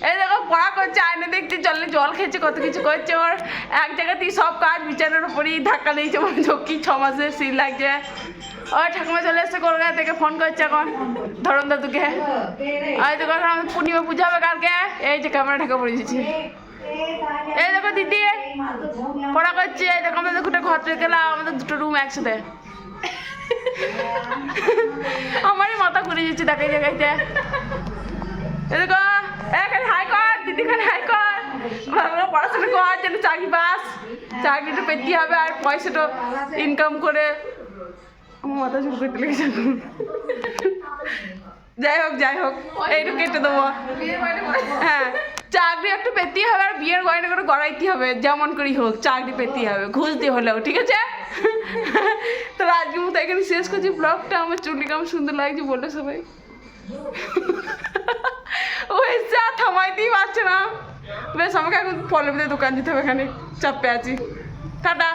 এই দেখো পড়া করছে, আয়না দেখছে, জল খেয়েছে, কত কিছু করছে। ওর এক জায়গাতেই সব কাজ বিছানার উপরেই ধাক্কা দিয়েছে, মানে কি 6 মাসের সিল লাগছে। ওই ঠাকুমা চলে এসছে কলকাতা থেকে, ফোন করছে এখন ধরন দাদুকে। এই দেখো আমাদের পূর্ণিমা পূজা হবে কালকে। এই যে ক্যামেরা ঢাকা পড়ে দিয়েছি। এই দেখো দিদি পড়া করছে। এই দেখো আমাদের দুটো ঘর থেকে গেলাম, আমাদের দুটো রুম একসাথে। আমারই মাথা ঘুরে যাচ্ছে দেখাই দেখাইতে। এই দেখো এখানে হাই কর, দিদি খানে হাই কর। আমরা পড়াশোনা করার জন্য চাকরি পাস, চাকরিটা পেতে হবে আর পয়সাটা ইনকাম করে। আমার মাথা চুল করতে লেগেছে। যাই হোক এইটুকু কেটে দেবো। হ্যাঁ চাকরি একটু পেতেই হবে, আর বিয়ের গয়না করে গড়াইতে হবে, যেমন করেই হোক চাকরি পেতেই হবে, ঘুষ দিয়ে হলেও, ঠিক আছে? তাহলে আজকের মতো এখানে শেষ করছি ব্লগটা। আমার চুলটি কেমন সুন্দর লাগছে বললে সবাই। ও এসে আর থামাইতেই পারছে না। বেশ আমাকে এখন ফলের দোকান যেতে হবে, এখানে চাপে আছি। টাটা।